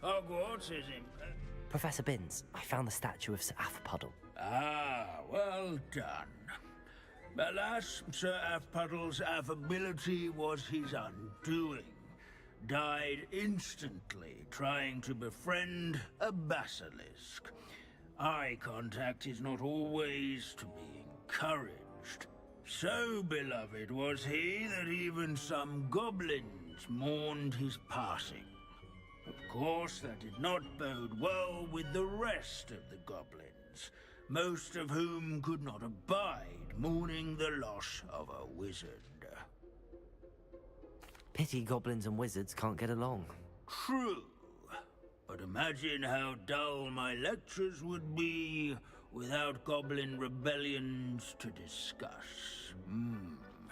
Hogwarts is in... Professor Binns, I found the statue of Sir Puddle. Ah, well done. Alas, Sir Puddle's affability was his undoing. Died instantly trying to befriend a basilisk. Eye contact is not always to be encouraged. So beloved was he that even some goblins mourned his passing. Of course, that did not bode well with the rest of the goblins, most of whom could not abide mourning the loss of a wizard. Pity goblins and wizards can't get along. True. But imagine how dull my lectures would be without goblin rebellions to discuss.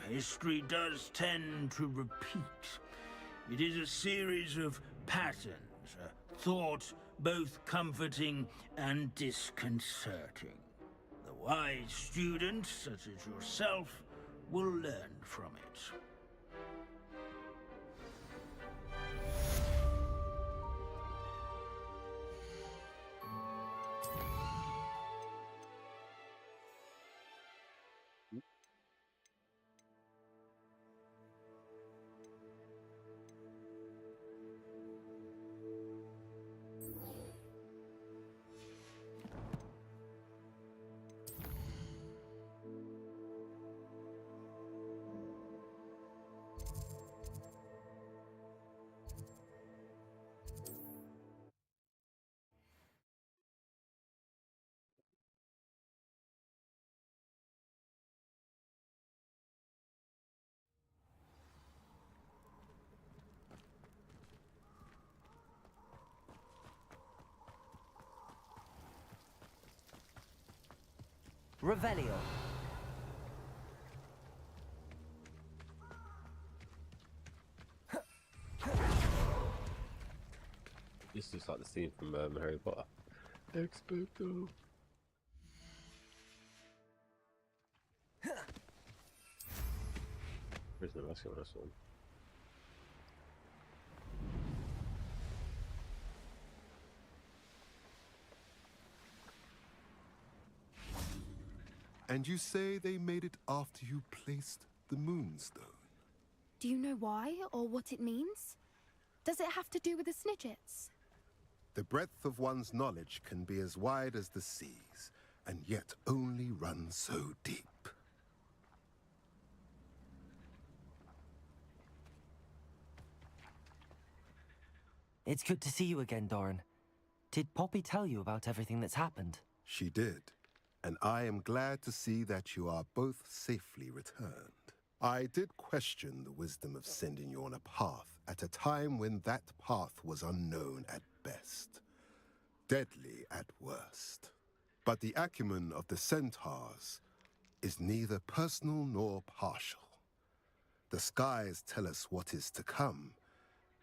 History does tend to repeat. It is a series of patterns, a thought both comforting and disconcerting. The wise student, such as yourself, will learn from it. Revelio. This is like the scene from Harry Potter. Expecto. Prisoner of Azkaban, this one. And you say they made it after you placed the moonstone? Do you know why or what it means? Does it have to do with the Snidgets? The breadth of one's knowledge can be as wide as the seas, and yet only run so deep. It's good to see you again, Doran. Did Poppy tell you about everything that's happened? She did, and I am glad to see that you are both safely returned. I did question the wisdom of sending you on a path at a time when that path was unknown at best, deadly at worst. But the acumen of the centaurs is neither personal nor partial. The skies tell us what is to come,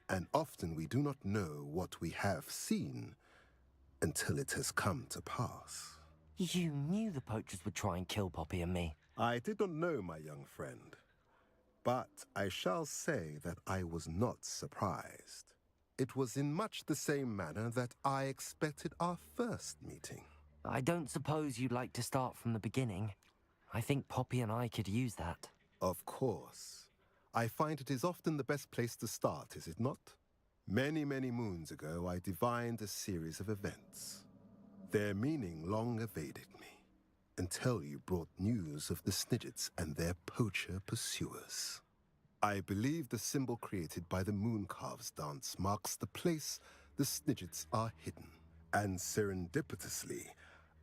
and often we do not know what we have seen until it has come to pass. You knew the poachers would try and kill Poppy and me. I did not know, my young friend, but I shall say that I was not surprised. It was in much the same manner that I expected our first meeting. I don't suppose you'd like to start from the beginning. I think Poppy and I could use that. Of course. I find it is often the best place to start, is it not? Many, many moons ago, I divined a series of events. Their meaning long evaded me, until you brought news of the Snidgets and their poacher pursuers. I believe the symbol created by the Mooncalves dance marks the place the Snidgets are hidden. And serendipitously,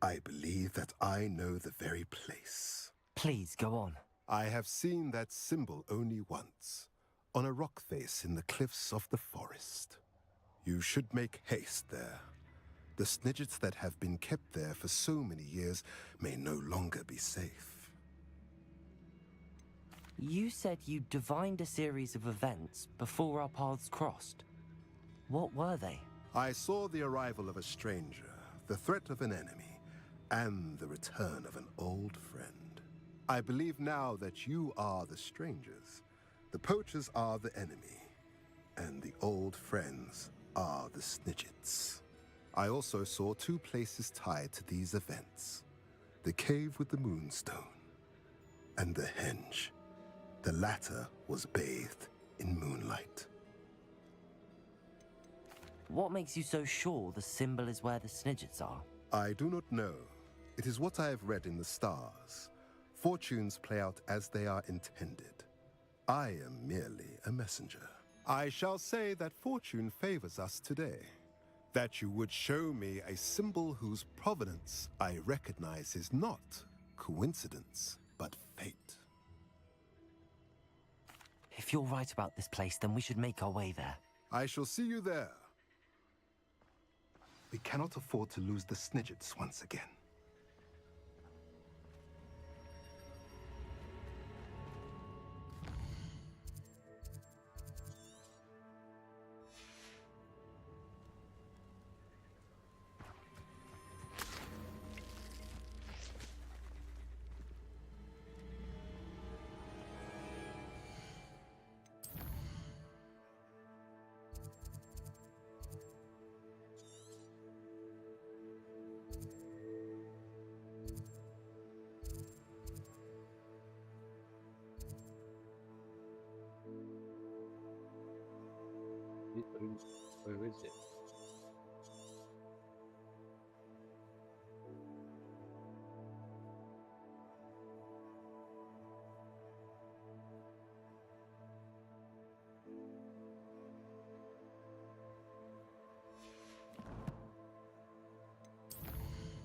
I believe that I know the very place. Please, go on. I have seen that symbol only once, on a rock face in the cliffs of the forest. You should make haste there. The Snidgets that have been kept there for so many years may no longer be safe. You said you divined a series of events before our paths crossed. What were they? I saw the arrival of a stranger, the threat of an enemy, and the return of an old friend. I believe now that you are the strangers, the poachers are the enemy, and the old friends are the Snidgets. I also saw two places tied to these events. The cave with the moonstone and the henge. The latter was bathed in moonlight. What makes you so sure the symbol is where the Snidgets are? I do not know. It is what I have read in the stars. Fortunes play out as they are intended. I am merely a messenger. I shall say that fortune favors us today. That you would show me a symbol whose provenance I recognize is not coincidence, but fate. If you're right about this place, then we should make our way there. I shall see you there. We cannot afford to lose the Snidgets once again. Where is it?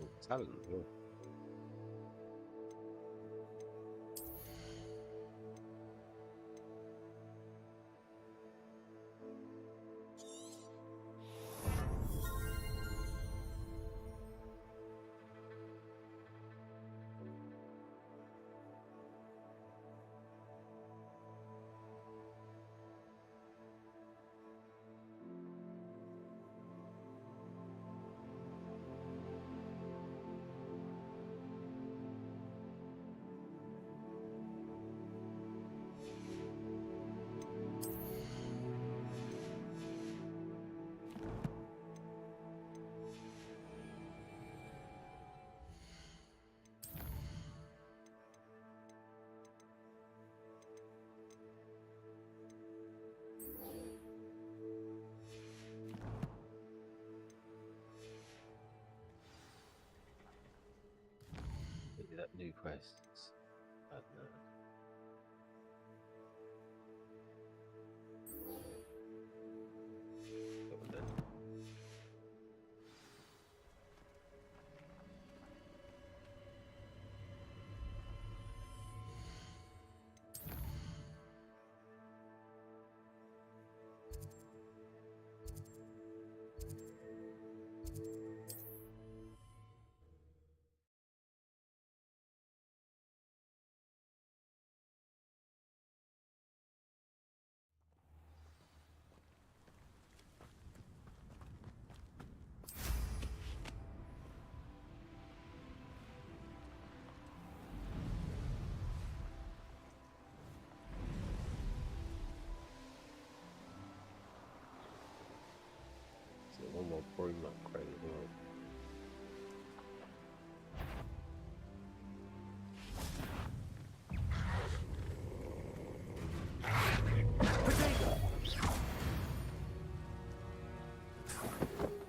Oh, talent. Oh. Maybe that new quests. I don't know. Go on then. So one more broom upgrade as well.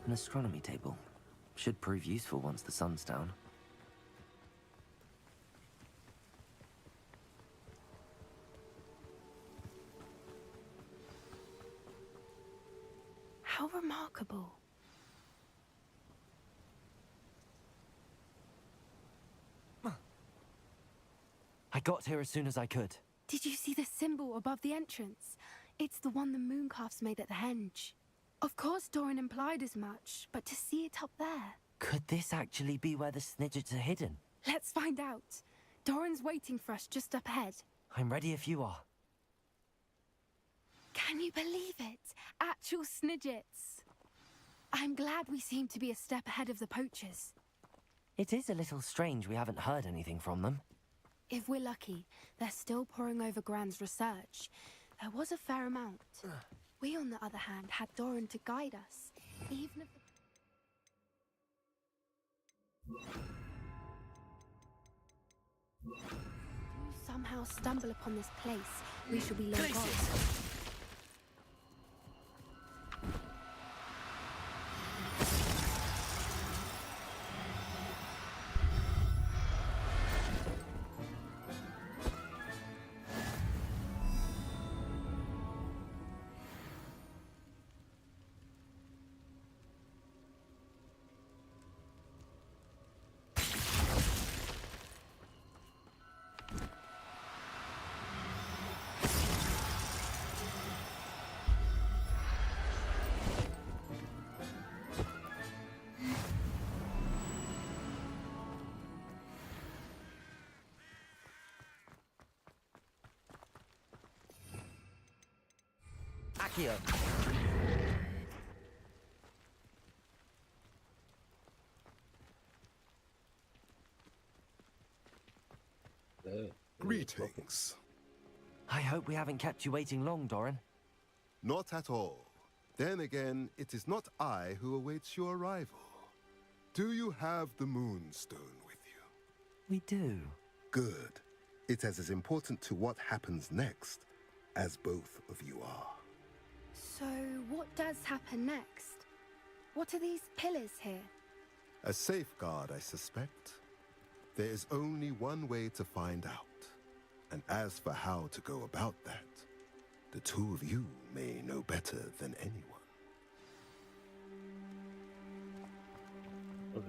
An astronomy table. Should prove useful once the sun's down. How remarkable. I got here as soon as I could. Did you see the symbol above the entrance? It's the one the mooncalfs made at the henge. Of course Doran implied as much, but to see it up there... Could this actually be where the Snidgets are hidden? Let's find out. Doran's waiting for us just up ahead. I'm ready if you are. Can you believe it? Actual Snidgets. I'm glad we seem to be a step ahead of the poachers. It is a little strange we haven't heard anything from them. If we're lucky, they're still poring over Gran's research. There was a fair amount. We, on the other hand, had Doran to guide us, even if if you somehow stumble upon this place, we shall be long gone. Accio. Greetings. I hope we haven't kept you waiting long, Doran. Not at all. Then again, it is not I who awaits your arrival. Do you have the Moonstone with you? We do. Good. It is as important to what happens next as both of you are. So, what does happen next? What are these pillars here? A safeguard, I suspect. There is only one way to find out. And as for how to go about that, the two of you may know better than anyone. Okay.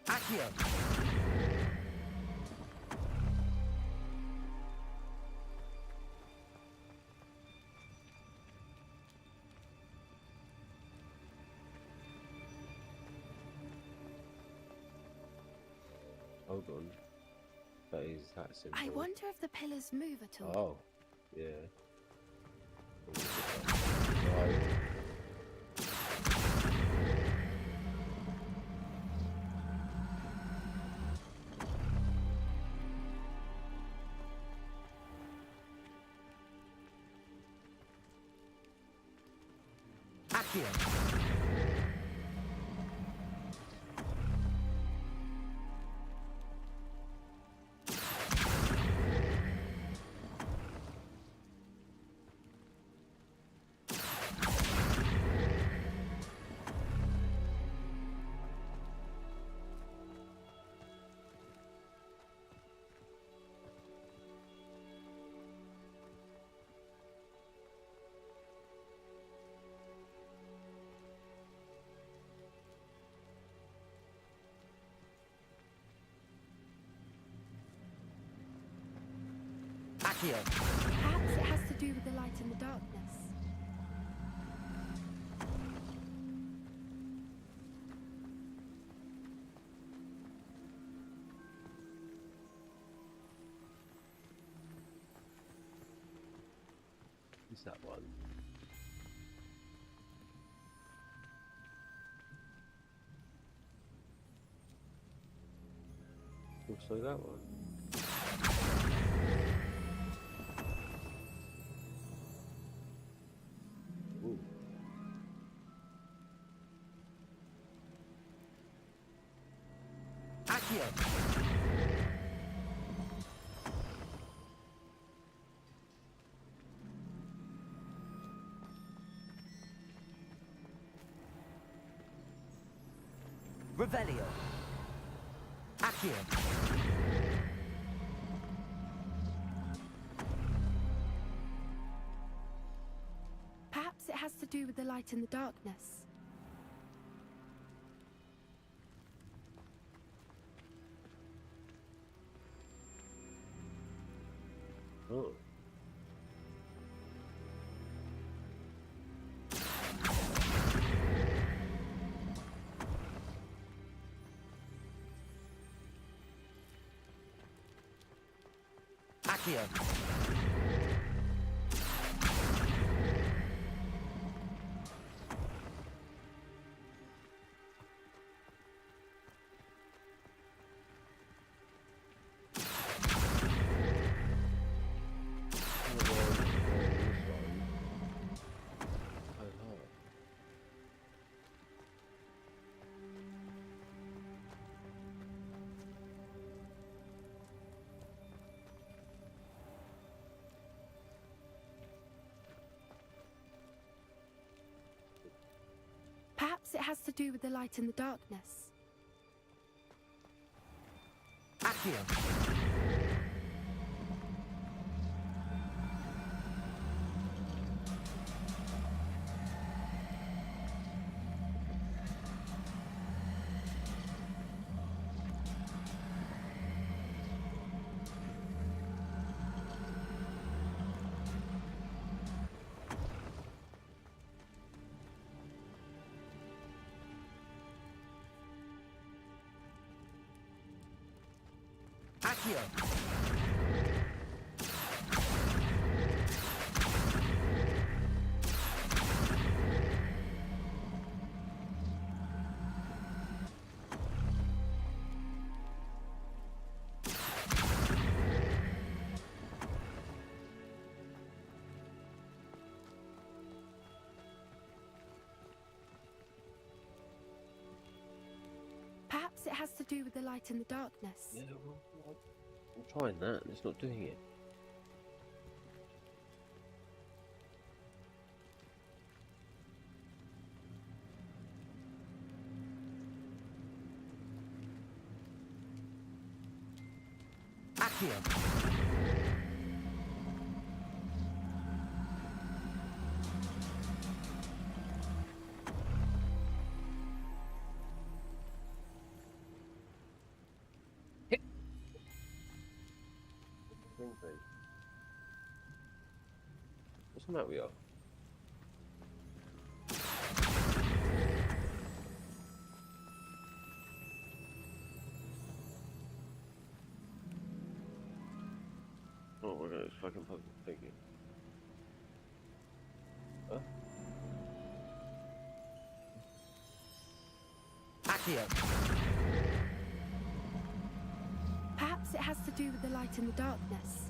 Accio. Hold on. That is that symbol. I wonder if the pillars move at all. Oh, yeah. Right. Accio. Accio. Perhaps it has to do with the light and the darkness. Is that one? Also that one. Ooh. Accio. Revelio. Accio. Perhaps it has to do with the light and the darkness. Oh. Accio. Perhaps it has to do with the light and the darkness. Accio. Accio. Perhaps it has to do with the light and the darkness. Yeah, well, I'm trying that and it's not doing it. Accio. What's the matter with you? Oh my god, it's fucking puzzle. Thank you. Huh? Accio. Perhaps it has to do with the light and the darkness.